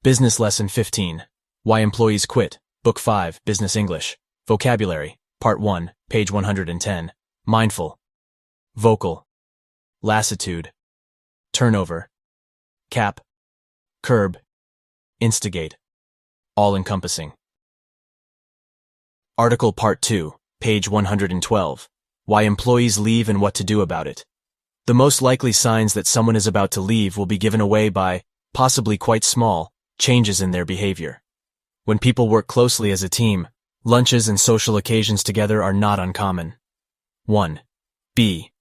Business Lesson 15. Why Employees Quit. Book 5, Business English. Vocabulary. Part 1, page 110. Mindful. Vocal. Lassitude. Turnover. Cap. Curb. Instigate. All-encompassing. Article Part 2, page 112. Why Employees Leave and What to Do About It. The most likely signs that someone is about to leave will be given away by, possibly quite small, changes in their behavior. When people work closely as a team, lunches and social occasions together are not uncommon. 1. B.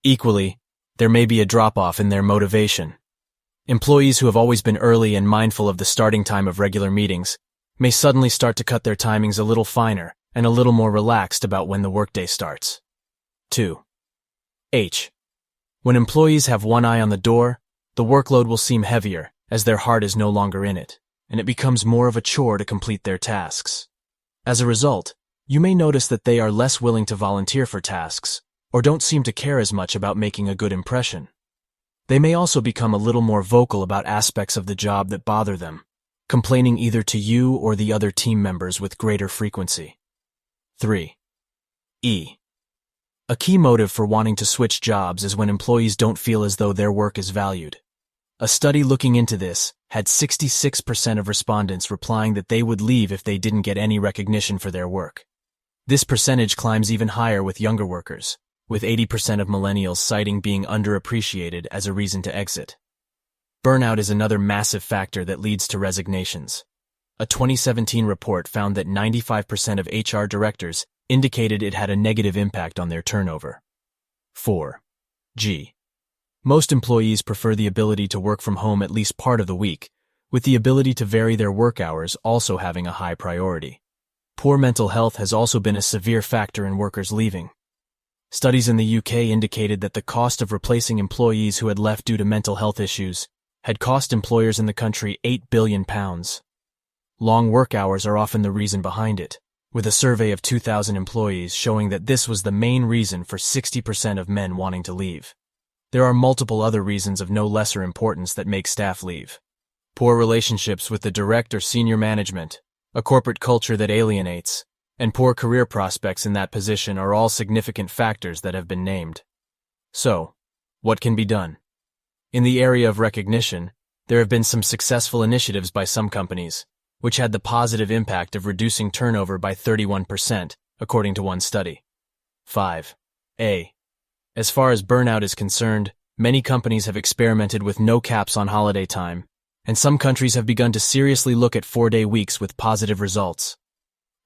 Equally, there may be a drop-off in their motivation. Employees who have always been early and mindful of the starting time of regular meetings may suddenly start to cut their timings a little finer and a little more relaxed about when the workday starts. 2. H. When employees have one eye on the door, the workload will seem heavier as their heart is no longer in it, and it becomes more of a chore to complete their tasks. As a result, you may notice that they are less willing to volunteer for tasks, or don't seem to care as much about making a good impression. They may also become a little more vocal about aspects of the job that bother them, complaining either to you or the other team members with greater frequency. 3. E. A key motive for wanting to switch jobs is when employees don't feel as though their work is valued. A study looking into this had 66% of respondents replying that they would leave if they didn't get any recognition for their work. This percentage climbs even higher with younger workers, with 80% of millennials citing being underappreciated as a reason to exit. Burnout is another massive factor that leads to resignations. A 2017 report found that 95% of HR directors indicated it had a negative impact on their turnover. 4. G. Most employees prefer the ability to work from home at least part of the week, with the ability to vary their work hours also having a high priority. Poor mental health has also been a severe factor in workers leaving. Studies in the UK indicated that the cost of replacing employees who had left due to mental health issues had cost employers in the country £8 billion. Long work hours are often the reason behind it, with a survey of 2,000 employees showing that this was the main reason for 60% of men wanting to leave. There are multiple other reasons of no lesser importance that make staff leave. Poor relationships with the direct or senior management, a corporate culture that alienates, and poor career prospects in that position are all significant factors that have been named. So, what can be done? In the area of recognition, there have been some successful initiatives by some companies, which had the positive impact of reducing turnover by 31%, according to one study. 5. A. As far as burnout is concerned, many companies have experimented with no caps on holiday time, and some countries have begun to seriously look at 4-day weeks with positive results.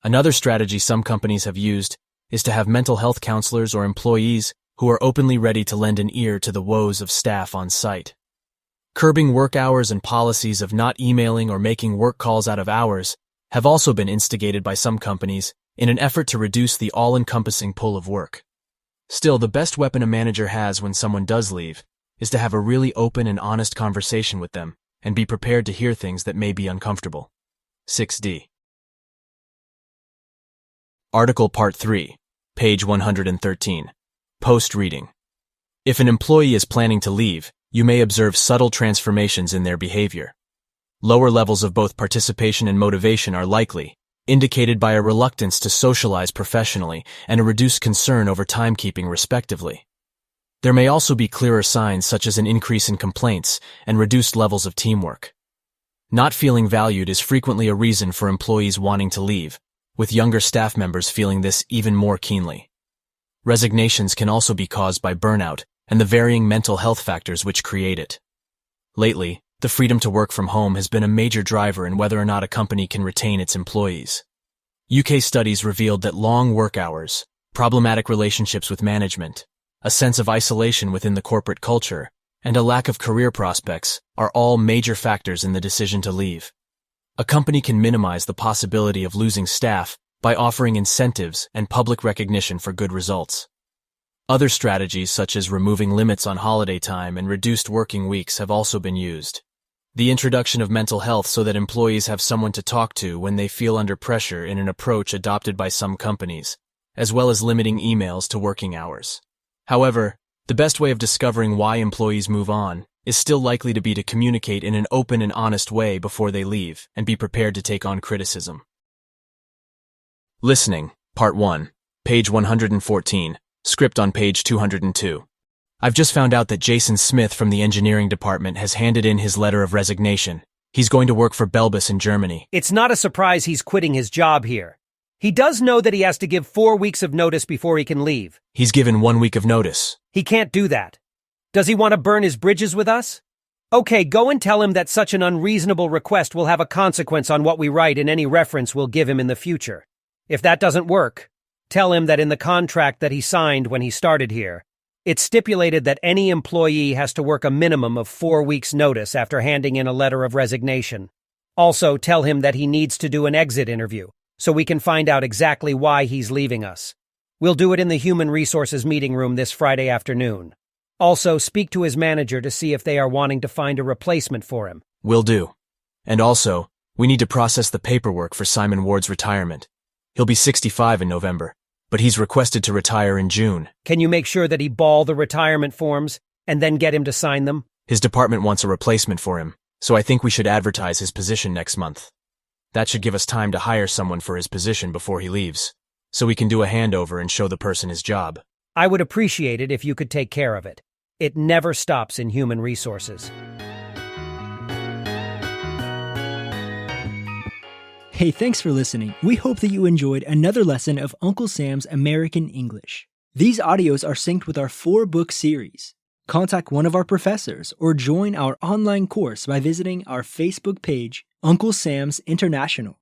Another strategy some companies have used is to have mental health counselors or employees who are openly ready to lend an ear to the woes of staff on site. Curbing work hours and policies of not emailing or making work calls out of hours have also been instigated by some companies in an effort to reduce the all-encompassing pull of work. Still, the best weapon a manager has when someone does leave is to have a really open and honest conversation with them and be prepared to hear things that may be uncomfortable. 6D. Article Part 3, page 113. Post-reading. If an employee is planning to leave, you may observe subtle transformations in their behavior. Lower levels of both participation and motivation are likely, indicated by a reluctance to socialize professionally and a reduced concern over timekeeping respectively. There may also be clearer signs such as an increase in complaints and reduced levels of teamwork. Not feeling valued is frequently a reason for employees wanting to leave, with younger staff members feeling this even more keenly. Resignations can also be caused by burnout and the varying mental health factors which create it. Lately, the freedom to work from home has been a major driver in whether or not a company can retain its employees. UK studies revealed that long work hours, problematic relationships with management, a sense of isolation within the corporate culture, and a lack of career prospects are all major factors in the decision to leave. A company can minimize the possibility of losing staff by offering incentives and public recognition for good results. Other strategies such as removing limits on holiday time and reduced working weeks have also been used. The introduction of mental health so that employees have someone to talk to when they feel under pressure in an approach adopted by some companies, as well as limiting emails to working hours. However, the best way of discovering why employees move on is still likely to be to communicate in an open and honest way before they leave and be prepared to take on criticism. Listening, Part 1, page 114, script on page 202. I've just found out that Jason Smith from the engineering department has handed in his letter of resignation. He's going to work for Belbus in Germany. It's not a surprise he's quitting his job here. He does know that he has to give 4 weeks of notice before he can leave. He's given 1 week of notice. He can't do that. Does he want to burn his bridges with us? Okay, go and tell him that such an unreasonable request will have a consequence on what we write and any reference we'll give him in the future. If that doesn't work, tell him that in the contract that he signed when he started here, it's stipulated that any employee has to work a minimum of 4 weeks' notice after handing in a letter of resignation. Also, tell him that he needs to do an exit interview, so we can find out exactly why he's leaving us. We'll do it in the Human Resources meeting room this Friday afternoon. Also, speak to his manager to see if they are wanting to find a replacement for him. Will do. And also, we need to process the paperwork for Simon Ward's retirement. He'll be 65 in November, but he's requested to retire in June. Can you make sure that he ball the retirement forms and then get him to sign them? His department wants a replacement for him, so I think we should advertise his position next month. That should give us time to hire someone for his position before he leaves, so we can do a handover and show the person his job. I would appreciate it if you could take care of it. It never stops in human resources. Hey, thanks for listening. We hope that you enjoyed another lesson of Uncle Sam's American English. These audios are synced with our 4-book series. Contact one of our professors or join our online course by visiting our Facebook page, Uncle Sam's International.